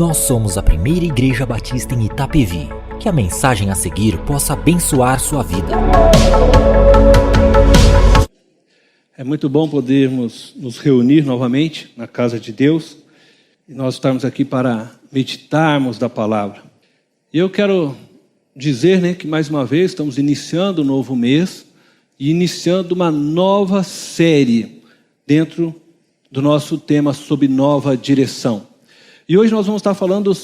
Nós somos a primeira igreja batista em Itapevi. Que a mensagem a seguir possa abençoar sua vida. É muito bom podermos nos reunir novamente na casa de Deus e nós estarmos aqui para meditarmos da palavra. E eu quero dizer, que mais uma vez estamos iniciando um novo mês e iniciando uma nova série dentro do nosso tema sobre nova direção. E hoje nós vamos estar falando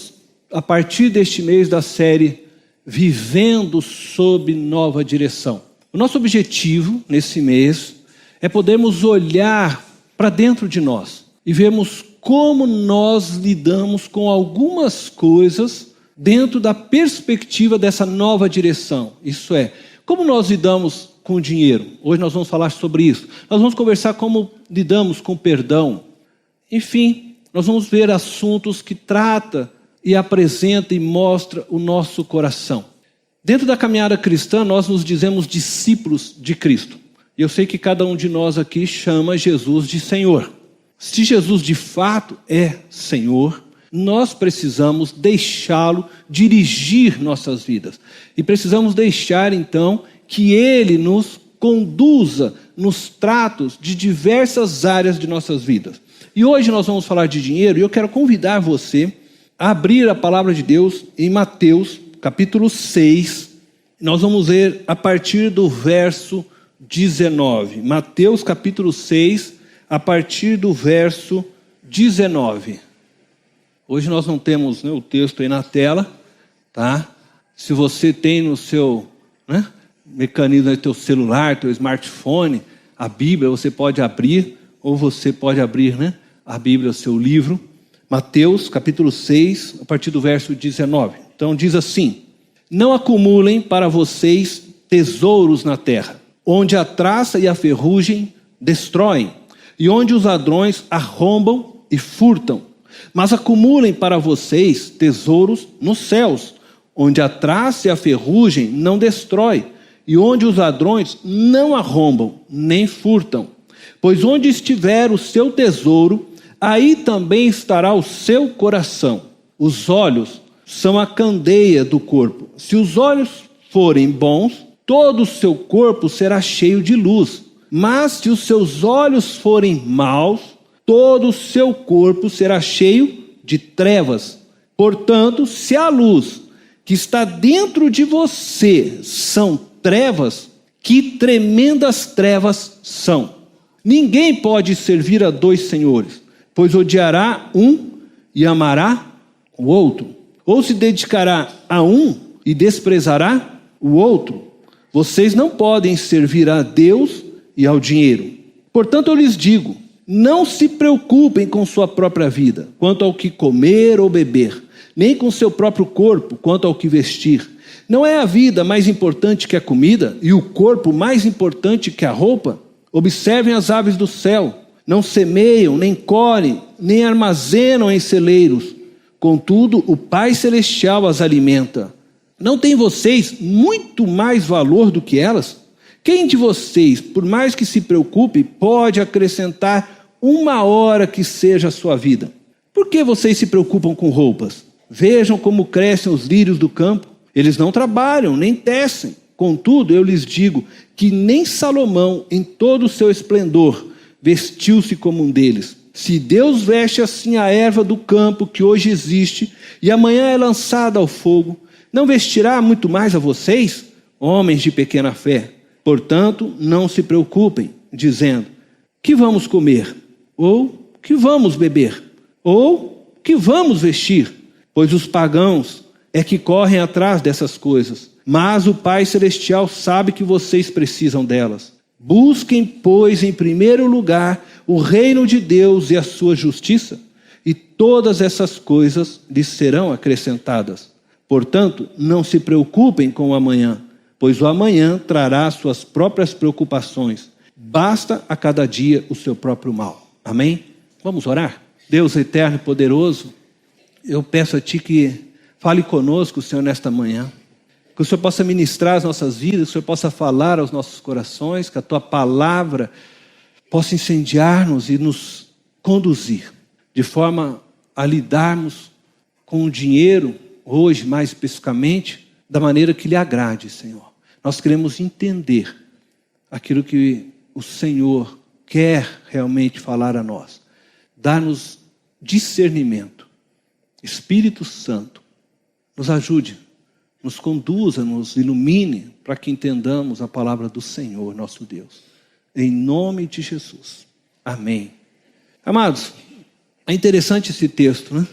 a partir deste mês da série Vivendo sob Nova Direção. O nosso objetivo nesse mês é podermos olhar para dentro de nós e vermos como nós lidamos com algumas coisas dentro da perspectiva dessa nova direção. Isso é, como nós lidamos com o dinheiro. Hoje nós vamos falar sobre isso. Nós vamos conversar como lidamos com o perdão. Enfim, nós vamos ver assuntos que trata e apresenta e mostra o nosso coração. Dentro da caminhada cristã, nós nos dizemos discípulos de Cristo. E eu sei que cada um de nós aqui chama Jesus de Senhor. Se Jesus de fato é Senhor, nós precisamos deixá-lo dirigir nossas vidas. E precisamos deixar então que Ele nos conduza nos tratos de diversas áreas de nossas vidas. E hoje nós vamos falar de dinheiro e eu quero convidar você a abrir a palavra de Deus em Mateus, capítulo 6. Nós vamos ler a partir do verso 19. Mateus, capítulo 6, a partir do verso 19. Hoje nós não temos o texto aí na tela, tá? Se você tem no seu mecanismo do teu celular, teu smartphone, a Bíblia, você pode abrir, ou você pode abrir a Bíblia, o seu livro. Mateus, capítulo 6, a partir do verso 19. Então diz assim: não acumulem para vocês tesouros na terra, onde a traça e a ferrugem destroem, e onde os ladrões arrombam e furtam. Mas acumulem para vocês tesouros nos céus, onde a traça e a ferrugem não destrói, e onde os ladrões não arrombam nem furtam. Pois onde estiver o seu tesouro, aí também estará o seu coração. Os olhos são a candeia do corpo. Se os olhos forem bons, todo o seu corpo será cheio de luz. Mas se os seus olhos forem maus, todo o seu corpo será cheio de trevas. Portanto, se a luz que está dentro de você são trevas, que tremendas trevas são. Ninguém pode servir a dois senhores, pois odiará um e amará o outro, ou se dedicará a um e desprezará o outro. Vocês não podem servir a Deus e ao dinheiro. Portanto, eu lhes digo, não se preocupem com sua própria vida, quanto ao que comer ou beber, nem com seu próprio corpo, quanto ao que vestir. Não é a vida mais importante que a comida, e o corpo mais importante que a roupa? Observem as aves do céu. Não semeiam, nem colhem, nem armazenam em celeiros. Contudo, o Pai Celestial as alimenta. Não têm vocês muito mais valor do que elas? Quem de vocês, por mais que se preocupe, pode acrescentar uma hora que seja a sua vida? Por que vocês se preocupam com roupas? Vejam como crescem os lírios do campo. Eles não trabalham, nem tecem. Contudo, eu lhes digo que nem Salomão, em todo o seu esplendor, vestiu-se como um deles. Se Deus veste assim a erva do campo que hoje existe e amanhã é lançada ao fogo, não vestirá muito mais a vocês, homens de pequena fé? Portanto, não se preocupem, dizendo, que vamos comer? Ou que vamos beber? Ou que vamos vestir? Pois os pagãos é que correm atrás dessas coisas, mas o Pai Celestial sabe que vocês precisam delas. Busquem, pois, em primeiro lugar o reino de Deus e a sua justiça, e todas essas coisas lhes serão acrescentadas. Portanto, não se preocupem com o amanhã, pois o amanhã trará suas próprias preocupações. Basta a cada dia o seu próprio mal. Amém? Vamos orar? Deus eterno e poderoso, eu peço a Ti que fale conosco, Senhor, nesta manhã. Que o Senhor possa ministrar as nossas vidas, que o Senhor possa falar aos nossos corações, que a Tua palavra possa incendiar-nos e nos conduzir, de forma a lidarmos com o dinheiro, hoje mais especificamente, da maneira que lhe agrade, Senhor. Nós queremos entender aquilo que o Senhor quer realmente falar a nós. Dá-nos discernimento. Espírito Santo, nos ajude, nos conduza, nos ilumine, para que entendamos a palavra do Senhor, nosso Deus. Em nome de Jesus. Amém. Amados, é interessante esse texto, né?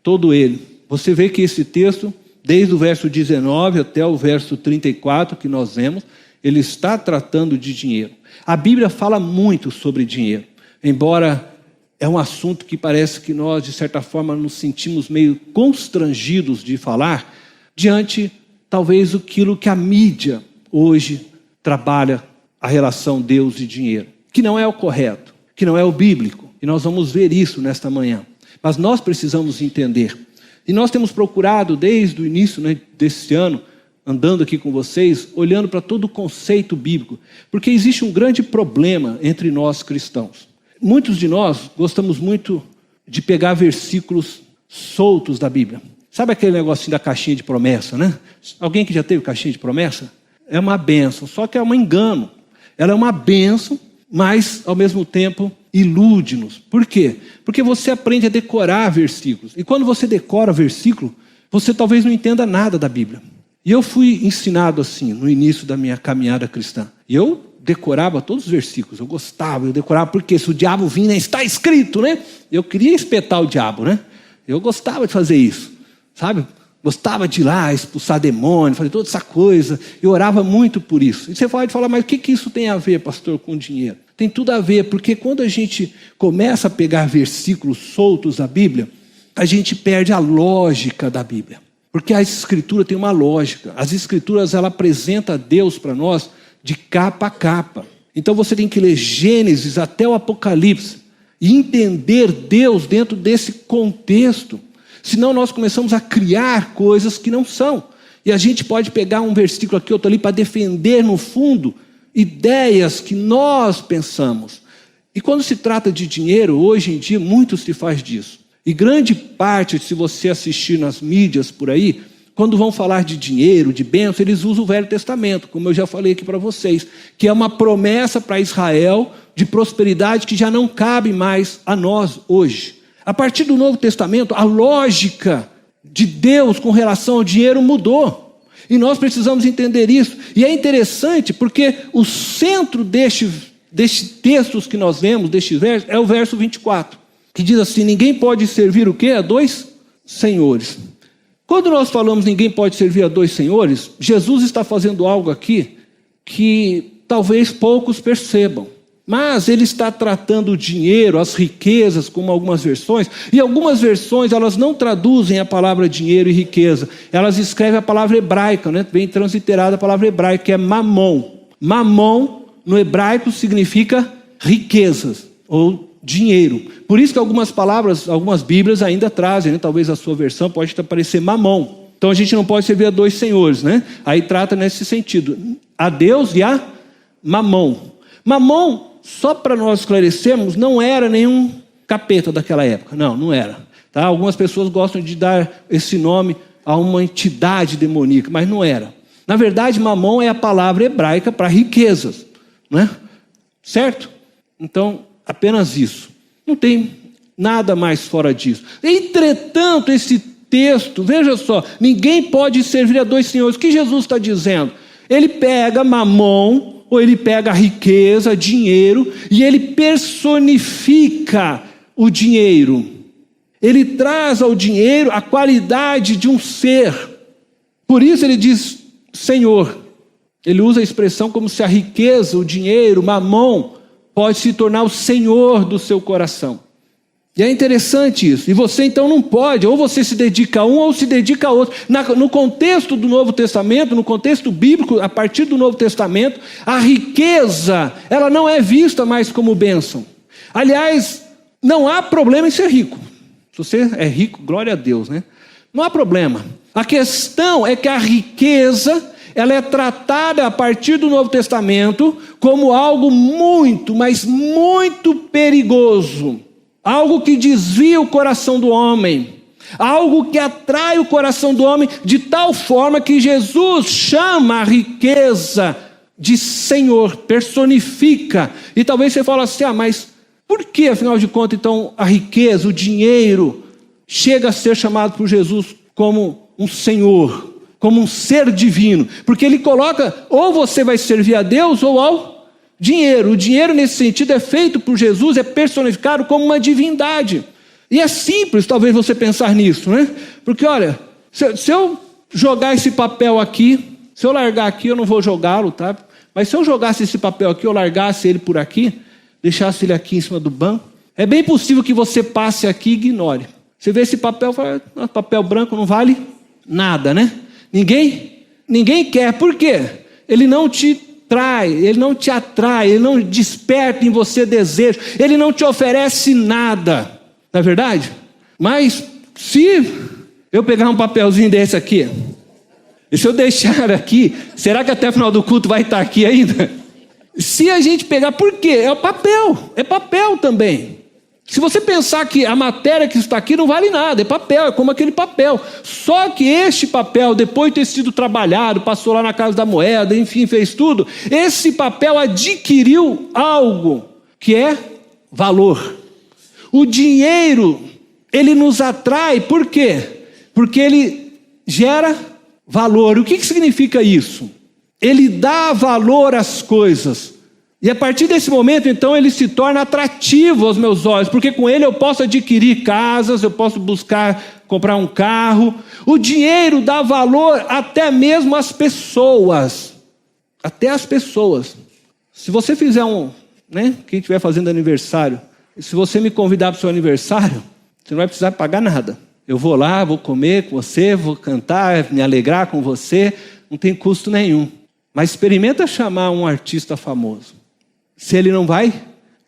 Todo ele. Você vê que esse texto, desde o verso 19 até o verso 34 que nós vemos, ele está tratando de dinheiro. A Bíblia fala muito sobre dinheiro, embora é um assunto que parece que nós, de certa forma, nos sentimos meio constrangidos de falar, diante, talvez, daquilo que a mídia hoje trabalha, a relação Deus e dinheiro, que não é o correto, que não é o bíblico, e nós vamos ver isso nesta manhã. Mas nós precisamos entender, e nós temos procurado desde o início, né, desse ano, andando aqui com vocês, olhando para todo o conceito bíblico, porque existe um grande problema entre nós cristãos. Muitos de nós gostamos muito de pegar versículos soltos da Bíblia. Sabe aquele negocinho da caixinha de promessa, né? Alguém que já teve caixinha de promessa? É uma bênção, só que é um engano. Ela é uma bênção, mas ao mesmo tempo ilude-nos. Por quê? Porque você aprende a decorar versículos. E quando você decora versículo, você talvez não entenda nada da Bíblia. E eu fui ensinado assim, no início da minha caminhada cristã. E eu decorava todos os versículos, eu gostava, eu decorava, porque se o diabo vir, né, está escrito, né? Eu queria espetar o diabo, né? Eu gostava de fazer isso, sabe? Gostava de ir lá, expulsar demônio, fazer toda essa coisa. Eu orava muito por isso. E você pode falar, mas o que isso tem a ver, pastor, com dinheiro? Tem tudo a ver, porque quando a gente começa a pegar versículos soltos da Bíblia, a gente perde a lógica da Bíblia. Porque a Escritura tem uma lógica. As Escrituras, ela apresenta Deus para nós de capa a capa. Então você tem que ler Gênesis até o Apocalipse e entender Deus dentro desse contexto. Senão nós começamos a criar coisas que não são. E a gente pode pegar um versículo aqui, outro ali, para defender no fundo ideias que nós pensamos. E quando se trata de dinheiro, hoje em dia, muito se faz disso. E grande parte, se você assistir nas mídias por aí, quando vão falar de dinheiro, de bênção, eles usam o Velho Testamento, como eu já falei aqui para vocês, que é uma promessa para Israel de prosperidade que já não cabe mais a nós hoje. A partir do Novo Testamento, a lógica de Deus com relação ao dinheiro mudou. E nós precisamos entender isso. E é interessante porque o centro destes textos que nós vemos, destes versos, é o verso 24. Que diz assim, ninguém pode servir o quê? A dois senhores. Quando nós falamos ninguém pode servir a dois senhores, Jesus está fazendo algo aqui que talvez poucos percebam. Mas ele está tratando o dinheiro, as riquezas, como algumas versões, e algumas versões elas não traduzem a palavra dinheiro e riqueza, elas escrevem a palavra hebraica, né? Vem transliterada a palavra hebraica, que é mamon. Mamon, no hebraico, significa riquezas, ou dinheiro. Por isso que algumas palavras, algumas bíblias ainda trazem, né? Talvez a sua versão pode aparecer mamon. Então a gente não pode servir a dois senhores, né? Aí trata nesse sentido, a Deus e a mamon. Mamon, só para nós esclarecermos, não era nenhum capeta daquela época. Não era. Tá? Algumas pessoas gostam de dar esse nome a uma entidade demoníaca, mas não era. Na verdade, mamon é a palavra hebraica para riquezas. Né? Certo? Então, apenas isso. Não tem nada mais fora disso. Entretanto, esse texto, veja só, ninguém pode servir a dois senhores. O que Jesus está dizendo? Ele pega mamon, ou ele pega a riqueza, dinheiro, e ele personifica o dinheiro. Ele traz ao dinheiro a qualidade de um ser. Por isso ele diz Senhor. Ele usa a expressão como se a riqueza, o dinheiro, o mamon, pode se tornar o Senhor do seu coração. E é interessante isso. E você então não pode, ou você se dedica a um ou se dedica a outro. No contexto do Novo Testamento, no contexto bíblico, a partir do Novo Testamento, a riqueza, ela não é vista mais como bênção. Aliás, não há problema em ser rico. Se você é rico, glória a Deus, né? Não há problema. A questão é que a riqueza, ela é tratada a partir do Novo Testamento como algo muito, mas muito perigoso. Algo que desvia o coração do homem. Algo que atrai o coração do homem de tal forma que Jesus chama a riqueza de Senhor, personifica. E talvez você fale assim, mas por que, afinal de contas, então, a riqueza, o dinheiro, chega a ser chamado por Jesus como um Senhor, como um ser divino? Porque ele coloca, ou você vai servir a Deus ou ao dinheiro. O dinheiro, nesse sentido, é feito por Jesus, é personificado como uma divindade. E é simples, talvez, você pensar nisso, né? Porque, olha, se eu jogar esse papel aqui, se eu largar aqui, eu não vou jogá-lo, tá? Mas se eu jogasse esse papel aqui, eu largasse ele por aqui, deixasse ele aqui em cima do banco, é bem possível que você passe aqui e ignore. Você vê esse papel e fala, papel branco não vale nada, né? Ninguém quer. Por quê? Ele não te trai, ele não te atrai, ele não desperta em você desejo, ele não te oferece nada. Não é verdade? Mas se eu pegar um papelzinho desse aqui, e se eu deixar aqui, será que até o final do culto vai estar aqui ainda? Se a gente pegar, por quê? É papel também. Se você pensar que a matéria que está aqui não vale nada, é papel, é como aquele papel. Só que este papel, depois de ter sido trabalhado, passou lá na Casa da Moeda, enfim, fez tudo, esse papel adquiriu algo que é valor. O dinheiro, ele nos atrai, por quê? Porque ele gera valor. O que significa isso? Ele dá valor às coisas. E a partir desse momento, então, ele se torna atrativo aos meus olhos, porque com ele eu posso adquirir casas, eu posso comprar um carro. O dinheiro dá valor até mesmo às pessoas. Até às pessoas. Se você fizer quem estiver fazendo aniversário, se você me convidar para o seu aniversário, você não vai precisar pagar nada. Eu vou lá, vou comer com você, vou cantar, me alegrar com você, não tem custo nenhum. Mas experimenta chamar um artista famoso, se ele não vai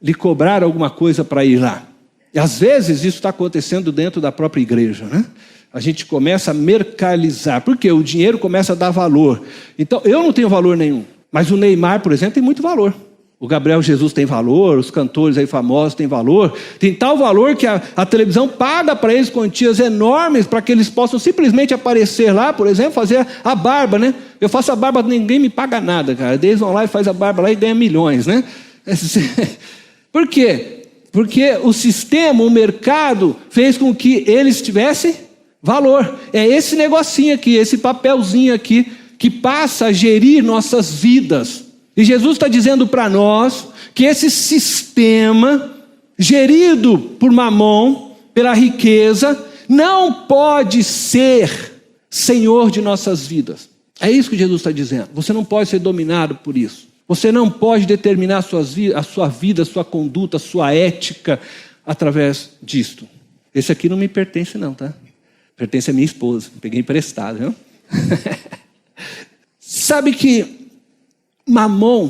lhe cobrar alguma coisa para ir lá. E às vezes isso está acontecendo dentro da própria igreja, né? A gente começa a mercantilizar, porque o dinheiro começa a dar valor. Então, eu não tenho valor nenhum, mas o Neymar, por exemplo, tem muito valor. O Gabriel Jesus tem valor, os cantores aí famosos têm valor. Tem tal valor que a televisão paga para eles quantias enormes para que eles possam simplesmente aparecer lá, por exemplo, fazer a barba, né? Eu faço a barba, ninguém me paga nada, cara. Eles vão lá e faz a barba lá e ganha milhões, né? Por quê? Porque o sistema, o mercado, fez com que eles tivessem valor. É esse negocinho aqui, esse papelzinho aqui, que passa a gerir nossas vidas. E Jesus está dizendo para nós que esse sistema, gerido por Mamon, pela riqueza, não pode ser senhor de nossas vidas. É isso que Jesus está dizendo. Você não pode ser dominado por isso. Você não pode determinar a sua vida, a sua conduta, a sua ética através disto. Esse aqui não me pertence não, tá? Pertence à minha esposa. Peguei emprestado, viu? Sabe que Mamon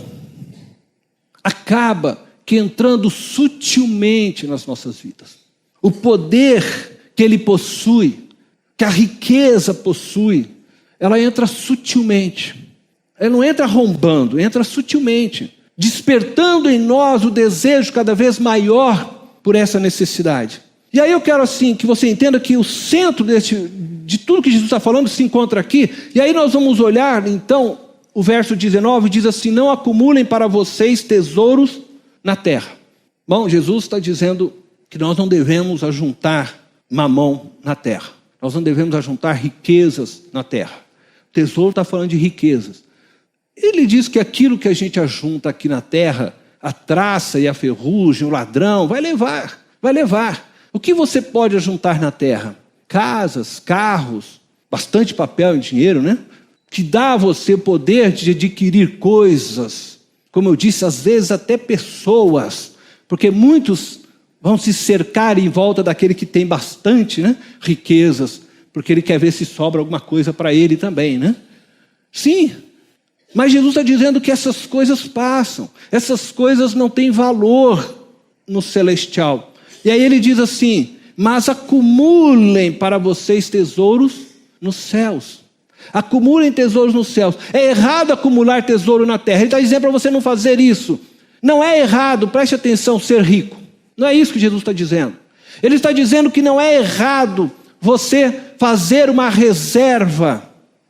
acaba que entrando sutilmente nas nossas vidas. O poder que ele possui, que a riqueza possui, ela entra sutilmente. Ela não entra arrombando, entra sutilmente, despertando em nós o desejo cada vez maior por essa necessidade. E aí eu quero assim que você entenda que o centro de tudo que Jesus está falando se encontra aqui. E aí nós vamos olhar então o verso 19 diz assim: não acumulem para vocês tesouros na terra. Bom, Jesus está dizendo que nós não devemos ajuntar mamão na terra. Nós não devemos ajuntar riquezas na terra. O tesouro está falando de riquezas. Ele diz que aquilo que a gente ajunta aqui na terra, a traça e a ferrugem, o ladrão, vai levar. O que você pode ajuntar na terra? Casas, carros, bastante papel e dinheiro, né? Que dá a você o poder de adquirir coisas, como eu disse, às vezes até pessoas, porque muitos vão se cercar em volta daquele que tem bastante, né, riquezas, porque ele quer ver se sobra alguma coisa para ele também, né? Sim, mas Jesus está dizendo que essas coisas passam, essas coisas não têm valor no celestial. E aí ele diz assim: mas acumulem para vocês tesouros nos céus. Acumulem tesouros nos céus. É errado acumular tesouro na terra. Ele está dizendo para você não fazer isso. Não é errado, preste atenção, ser rico. Não é isso que Jesus está dizendo. Ele está dizendo que não é errado você fazer uma reserva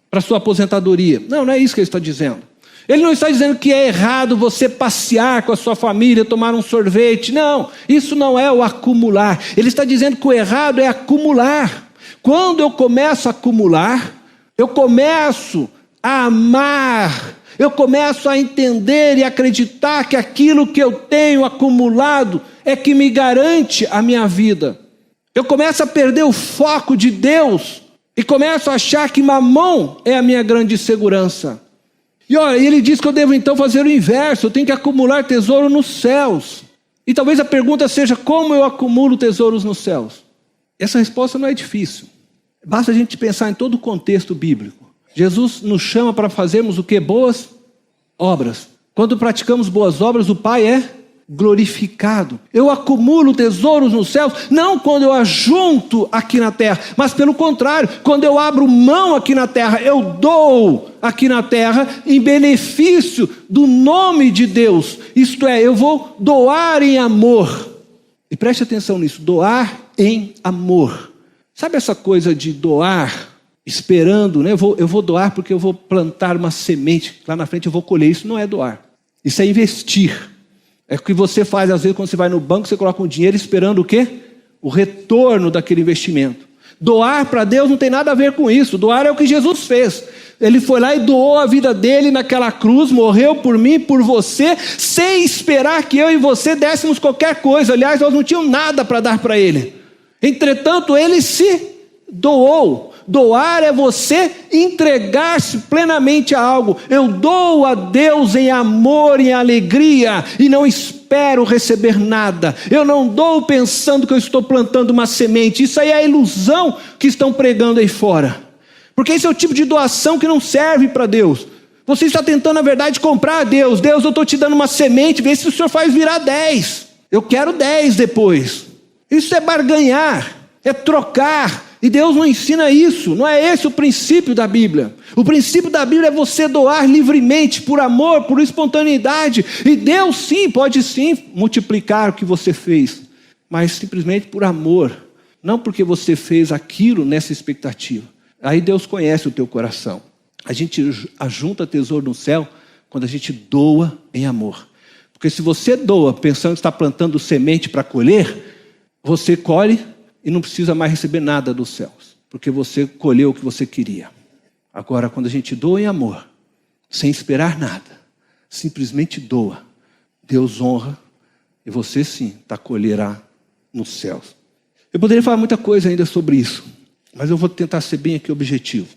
para sua aposentadoria. Não é isso que ele está dizendo. Ele não está dizendo que é errado você passear com a sua família, tomar um sorvete. Não, isso não é o acumular. Ele está dizendo que o errado é acumular. Quando eu começo a acumular, eu começo a amar, eu começo a entender e acreditar que aquilo que eu tenho acumulado é que me garante a minha vida. Eu começo a perder o foco de Deus e começo a achar que mamão é a minha grande segurança. E olha, ele diz que eu devo então fazer o inverso, eu tenho que acumular tesouro nos céus. E talvez a pergunta seja, como eu acumulo tesouros nos céus? Essa resposta não é difícil. Basta a gente pensar em todo o contexto bíblico. Jesus nos chama para fazermos o que? Boas obras. Quando praticamos boas obras, o Pai é glorificado. Eu acumulo tesouros nos céus, não quando eu ajunto aqui na terra, mas pelo contrário, quando eu abro mão aqui na terra, eu dou aqui na terra em benefício do nome de Deus. Isto é, eu vou doar em amor. E preste atenção nisso, doar em amor. Sabe essa coisa de doar esperando, né? Eu vou doar porque eu vou plantar uma semente, lá na frente eu vou colher. Isso não é doar, isso é investir. É o que você faz às vezes quando você vai no banco, você coloca um dinheiro esperando o quê? O retorno daquele investimento. Doar para Deus não tem nada a ver com isso. Doar é o que Jesus fez. Ele foi lá e doou a vida dele naquela cruz, morreu por mim, por você, sem esperar que eu e você dessemos qualquer coisa. Aliás, nós não tínhamos nada para dar para ele. Entretanto, ele se doou. Doar é você entregar-se plenamente a algo. Eu dou a Deus em amor, em alegria, e não espero receber nada. Eu não dou pensando que eu estou plantando uma semente. Isso aí é a ilusão que estão pregando aí fora. Porque esse é o tipo de doação que não serve para Deus. Você está tentando, na verdade, comprar a Deus. Deus, eu estou te dando uma semente, vê se o Senhor faz virar 10. Eu quero 10 depois. Isso é barganhar, é trocar. E Deus não ensina isso, não é esse o princípio da Bíblia. O princípio da Bíblia é você doar livremente, por amor, por espontaneidade. E Deus sim, pode sim multiplicar o que você fez, mas simplesmente por amor, não porque você fez aquilo nessa expectativa. Aí Deus conhece o teu coração. A gente ajunta tesouro no céu quando a gente doa em amor. Porque se você doa pensando que está plantando semente para colher, você colhe e não precisa mais receber nada dos céus, porque você colheu o que você queria. Agora, quando a gente doa em amor, sem esperar nada, simplesmente doa, Deus honra, e você sim colherá nos céus. Eu poderia falar muita coisa ainda sobre isso, mas eu vou tentar ser bem aqui objetivo.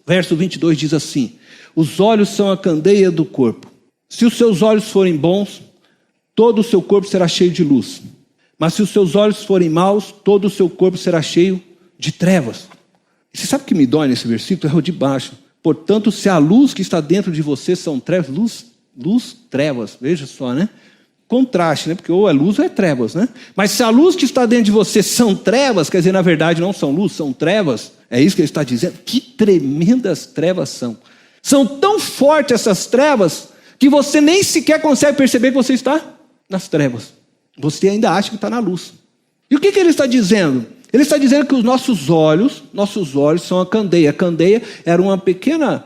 Verso 22 diz assim: os olhos são a candeia do corpo. Se os seus olhos forem bons, todo o seu corpo será cheio de luz. Mas se os seus olhos forem maus, todo o seu corpo será cheio de trevas. E você sabe o que me dói nesse versículo? É o de baixo. Portanto, se a luz que está dentro de você são trevas, luz, trevas. Veja só, né? Contraste, né? Porque ou é luz ou é trevas, né? Mas se a luz que está dentro de você são trevas, quer dizer, na verdade não são luz, são trevas. É isso que ele está dizendo. Que tremendas trevas são. São tão fortes essas trevas que você nem sequer consegue perceber que você está nas trevas. Você ainda acha que está na luz. E o que ele está dizendo? Ele está dizendo que os nossos olhos são a candeia. A candeia era uma pequena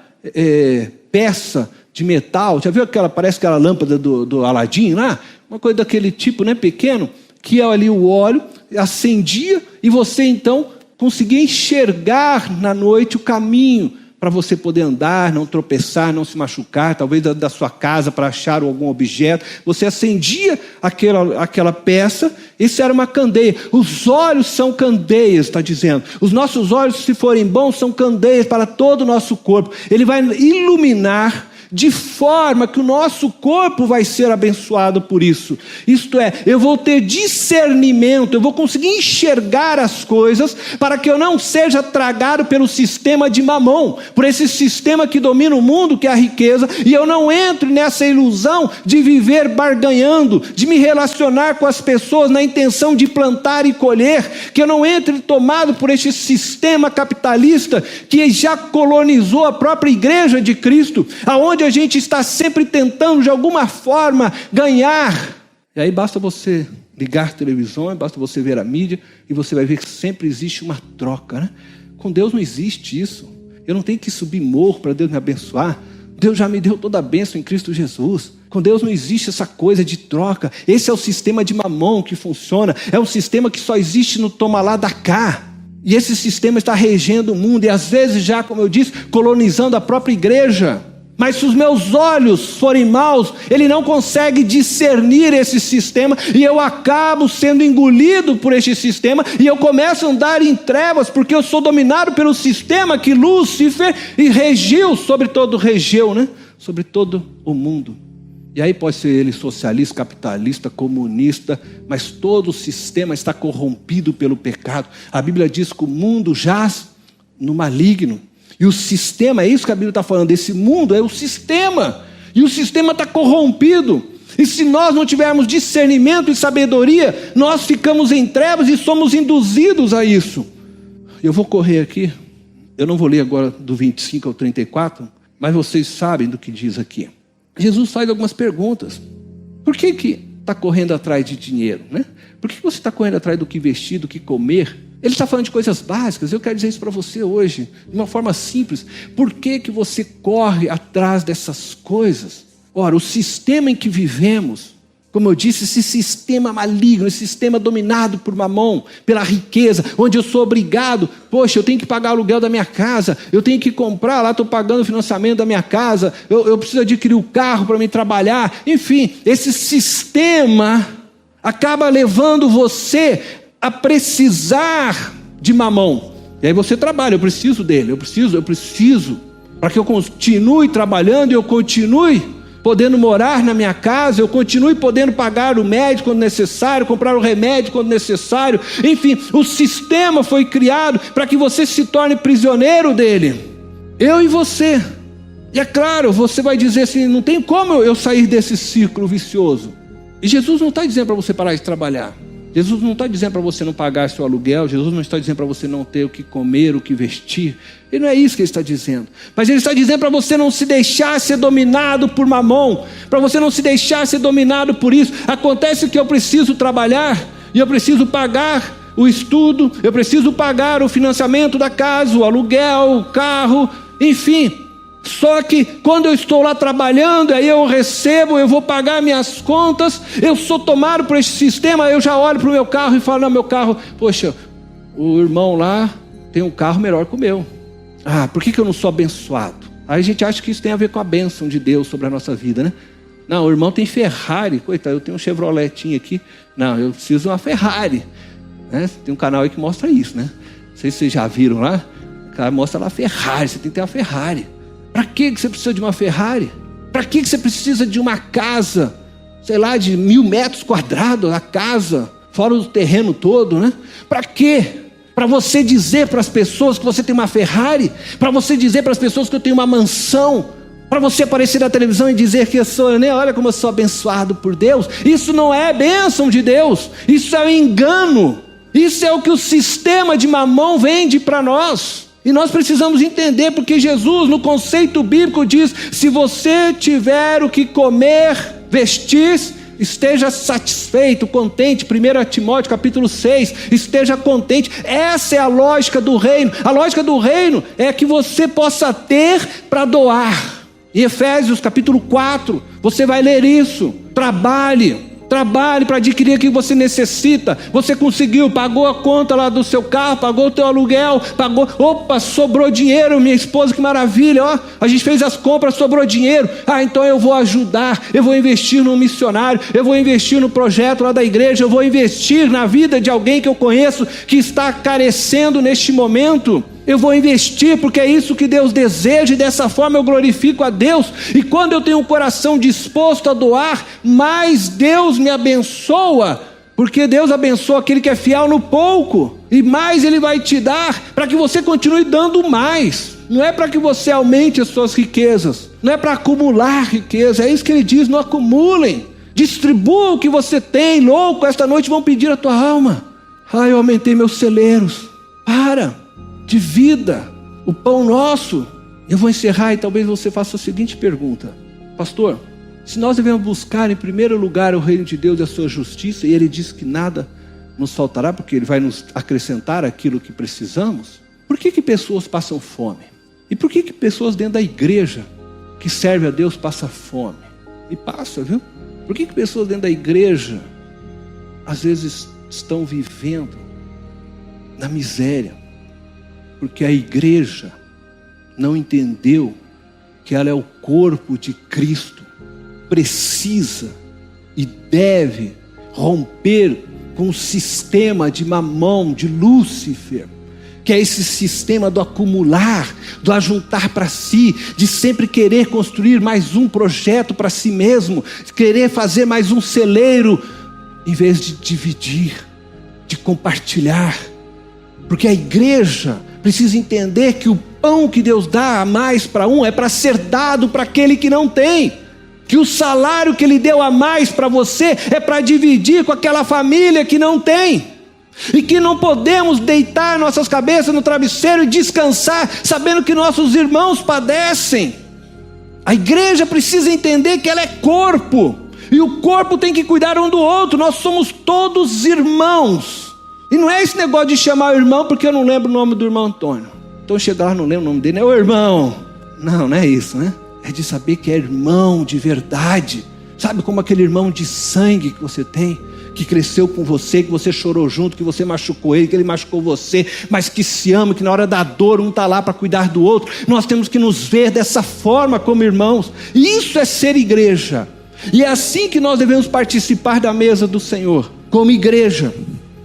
peça de metal. Já viu parece aquela lâmpada do Aladim lá? Uma coisa daquele tipo, né, pequeno, que é ali o óleo, acendia e você então conseguia enxergar na noite o caminho para você poder andar, não tropeçar, não se machucar, talvez da sua casa para achar algum objeto. Você acendia aquela peça, isso era uma candeia. Os olhos são candeias, está dizendo. Os nossos olhos, se forem bons, são candeias para todo o nosso corpo. Ele vai iluminar de forma que o nosso corpo vai ser abençoado por isso. Isto é, eu vou ter discernimento, eu vou conseguir enxergar as coisas para que eu não seja tragado pelo sistema de Mamon, por esse sistema que domina o mundo, que é a riqueza, e eu não entre nessa ilusão de viver barganhando, de me relacionar com as pessoas na intenção de plantar e colher, que eu não entre tomado por este sistema capitalista que já colonizou a própria igreja de Cristo, aonde a gente está sempre tentando de alguma forma ganhar. E aí basta você ligar televisão, basta você ver a mídia e você vai ver que sempre existe uma troca, né? Com Deus não existe isso. Eu não tenho que subir morro para Deus me abençoar. Deus já me deu toda a bênção em Cristo Jesus. Com Deus não existe essa coisa de troca. Esse é o sistema de Mamon que funciona. É um sistema que só existe no toma lá da cá. E esse sistema está regendo o mundo e às vezes já, como eu disse, colonizando a própria igreja. Mas se os meus olhos forem maus, ele não consegue discernir esse sistema e eu acabo sendo engolido por este sistema e eu começo a andar em trevas porque eu sou dominado pelo sistema que Lúcifer regiu sobre todo regeu, né? Sobre todo o mundo. E aí pode ser ele socialista, capitalista, comunista, mas todo o sistema está corrompido pelo pecado. A Bíblia diz que o mundo jaz no maligno. E o sistema, é isso que a Bíblia está falando, esse mundo é o sistema, e o sistema está corrompido, e se nós não tivermos discernimento e sabedoria, nós ficamos em trevas e somos induzidos a isso. Eu vou correr aqui, eu não vou ler agora do 25 ao 34, mas vocês sabem do que diz aqui. Jesus faz algumas perguntas. Por que está correndo atrás de dinheiro, né? Por que você está correndo atrás do que vestir, do que comer? Ele está falando de coisas básicas. Eu quero dizer isso para você hoje, de uma forma simples. Por que você corre atrás dessas coisas? Ora, o sistema em que vivemos, como eu disse, esse sistema maligno, esse sistema dominado por Mamon, pela riqueza, onde eu sou obrigado, poxa, eu tenho que pagar o aluguel da minha casa, eu tenho que comprar, lá estou pagando o financiamento da minha casa, eu preciso adquirir o carro para me trabalhar. Enfim, esse sistema acaba levando você a precisar de Mamon. E aí você trabalha, eu preciso dele, eu preciso, para que eu continue trabalhando e eu continue podendo morar na minha casa, eu continue podendo pagar o médico quando necessário, comprar o remédio quando necessário. Enfim, o sistema foi criado para que você se torne prisioneiro dele. Eu e você. E é claro, você vai dizer assim, não tem como eu sair desse ciclo vicioso. E Jesus não está dizendo para você parar de trabalhar. Jesus não está dizendo para você não pagar seu aluguel. Jesus não está dizendo para você não ter o que comer, o que vestir. Ele não é isso que ele está dizendo. Mas ele está dizendo para você não se deixar ser dominado por Mamon. Para você não se deixar ser dominado por isso. Acontece que eu preciso trabalhar e eu preciso pagar o estudo. Eu preciso pagar o financiamento da casa, o aluguel, o carro, enfim. Só que quando eu estou lá trabalhando, aí eu recebo, eu vou pagar minhas contas, eu sou tomado por esse sistema, eu já olho para o meu carro e falo, não, meu carro, poxa, o irmão lá tem um carro melhor que o meu. Ah, por que eu não sou abençoado? Aí a gente acha que isso tem a ver com a bênção de Deus sobre a nossa vida, né? Não, o irmão tem Ferrari, coitado, eu tenho um Chevroletinho aqui, não, eu preciso de uma Ferrari, né? Tem um canal aí que mostra isso, né? Não sei se vocês já viram lá, o cara mostra lá Ferrari, você tem que ter uma Ferrari. Para que você precisa de uma Ferrari? Para que você precisa de uma casa, sei lá, de 1.000 metros quadrados, a casa, fora o terreno todo, né? Para quê? Para você dizer para as pessoas que você tem uma Ferrari? Para você dizer para as pessoas que eu tenho uma mansão? Para você aparecer na televisão e dizer que eu sou, né? Olha como eu sou abençoado por Deus? Isso não é bênção de Deus, isso é um engano. Isso é o que o sistema de Mamon vende para nós. E nós precisamos entender, porque Jesus, no conceito bíblico, diz: se você tiver o que comer, vestir, esteja satisfeito, contente. 1 Timóteo capítulo 6, esteja contente. Essa é a lógica do reino. A lógica do reino é que você possa ter para doar. Em Efésios capítulo 4, você vai ler isso. Trabalhe para adquirir aquilo que você necessita. Você conseguiu, pagou a conta lá do seu carro, pagou o teu aluguel, pagou, opa, sobrou dinheiro, minha esposa, que maravilha, ó, a gente fez as compras, sobrou dinheiro, então eu vou ajudar, eu vou investir num missionário, eu vou investir no projeto lá da igreja, eu vou investir na vida de alguém que eu conheço, que está carecendo neste momento. Eu vou investir porque é isso que Deus deseja, e dessa forma eu glorifico a Deus. E quando eu tenho um coração disposto a doar, mais Deus me abençoa, porque Deus abençoa aquele que é fiel no pouco, e mais Ele vai te dar, para que você continue dando mais. Não é para que você aumente as suas riquezas, não é para acumular riqueza, é isso que Ele diz: não acumulem, distribua o que você tem. Louco, esta noite vão pedir a tua alma. Eu aumentei meus celeiros. Divida o pão nosso. Eu vou encerrar e talvez você faça a seguinte pergunta: pastor, Se nós devemos buscar em primeiro lugar o reino de Deus e a sua justiça, e Ele diz que nada nos faltará, porque Ele vai nos acrescentar aquilo que precisamos, por que pessoas passam fome? E por que pessoas dentro da igreja que serve a Deus passam fome? E passa, viu? Por que pessoas dentro da igreja às vezes estão vivendo na miséria? Porque a igreja não entendeu que ela é o corpo de Cristo, precisa e deve romper com o sistema de Mamon, de Lúcifer, que é esse sistema do acumular, do ajuntar para si, de sempre querer construir mais um projeto para si mesmo, querer fazer mais um celeiro, em vez de dividir, de compartilhar. Porque a igreja precisa entender que o pão que Deus dá a mais para um é para ser dado para aquele que não tem. Que o salário que Ele deu a mais para você é para dividir com aquela família que não tem. E que não podemos deitar nossas cabeças no travesseiro e descansar sabendo que nossos irmãos padecem. A igreja precisa entender que ela é corpo, e o corpo tem que cuidar um do outro. Nós somos todos irmãos. E não é esse negócio de chamar o irmão porque eu não lembro o nome do irmão Antônio. Então chega lá, não lembro o nome dele, é o irmão. Não é isso, né? É de saber que é irmão de verdade. Sabe, como aquele irmão de sangue que você tem, que cresceu com você, que você chorou junto, que você machucou ele, que ele machucou você, mas que se ama, que na hora da dor um está lá para cuidar do outro. Nós temos que nos ver dessa forma como irmãos. E isso é ser igreja. E é assim que nós devemos participar da mesa do Senhor, como igreja,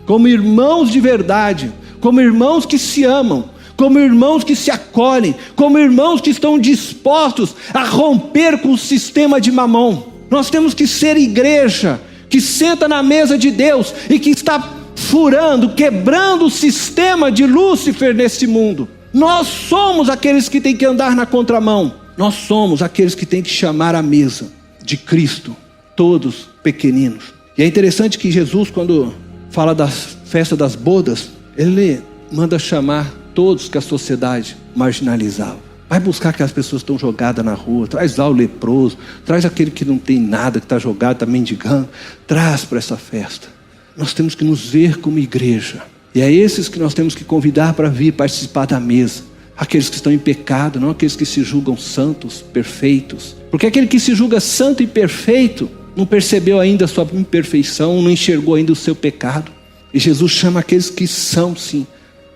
como irmãos de verdade, como irmãos que se amam, como irmãos que se acolhem, como irmãos que estão dispostos a romper com o sistema de Mamon. Nós temos que ser igreja que senta na mesa de Deus e que está furando, quebrando o sistema de Lúcifer nesse mundo. Nós somos aqueles que têm que andar na contramão. Nós somos aqueles que têm que chamar a mesa de Cristo, todos pequeninos. E é interessante que Jesus, quando fala da festa das bodas, Ele manda chamar todos que a sociedade marginalizava. Vai buscar aquelas pessoas que estão jogadas na rua, traz lá o leproso, traz aquele que não tem nada, que está jogado, está mendigando, traz para essa festa. Nós temos que nos ver como igreja, e é esses que nós temos que convidar para vir participar da mesa. Aqueles que estão em pecado, não aqueles que se julgam santos, perfeitos. Porque aquele que se julga santo e perfeito não percebeu ainda a sua imperfeição, não enxergou ainda o seu pecado. E Jesus chama aqueles que são sim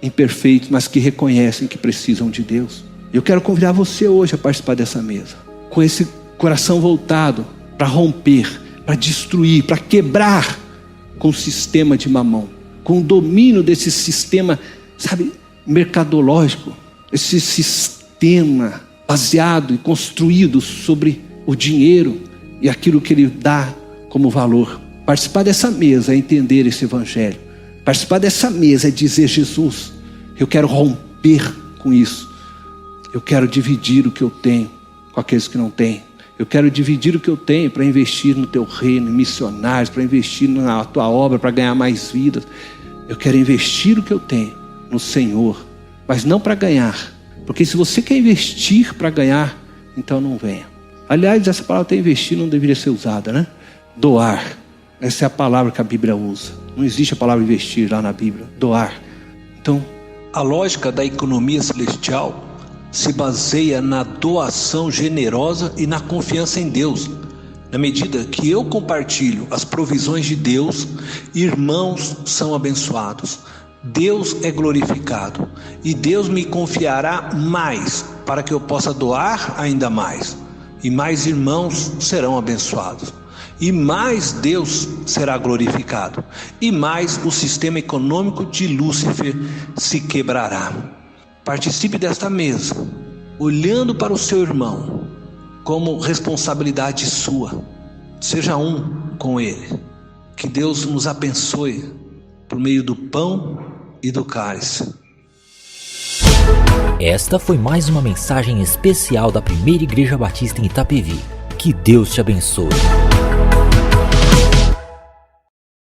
imperfeitos, mas que reconhecem que precisam de Deus. Eu quero convidar você hoje a participar dessa mesa, com esse coração voltado para romper, para destruir, para quebrar com o sistema de Mamon, com o domínio desse sistema, sabe, mercadológico, esse sistema baseado e construído sobre o dinheiro e aquilo que ele dá como valor. Participar dessa mesa é entender esse evangelho. Participar dessa mesa é dizer: Jesus, eu quero romper com isso. Eu quero dividir o que eu tenho com aqueles que não têm. Eu quero dividir o que eu tenho para investir no teu reino, em missionários, para investir na tua obra, para ganhar mais vidas. Eu quero investir o que eu tenho no Senhor, mas não para ganhar. Porque se você quer investir para ganhar, então não venha. Aliás, essa palavra até investir não deveria ser usada, né? Doar. Essa é a palavra que a Bíblia usa. Não existe a palavra investir lá na Bíblia. Doar. Então, a lógica da economia celestial se baseia na doação generosa e na confiança em Deus. Na medida que eu compartilho as provisões de Deus, irmãos são abençoados, Deus é glorificado e Deus me confiará mais para que eu possa doar ainda mais, e mais irmãos serão abençoados, e mais Deus será glorificado, e mais o sistema econômico de Lúcifer se quebrará. Participe desta mesa, olhando para o seu irmão como responsabilidade sua. Seja um com ele. Que Deus nos abençoe por meio do pão e do cálice. Esta foi mais uma mensagem especial da Primeira Igreja Batista em Itapevi. Que Deus te abençoe.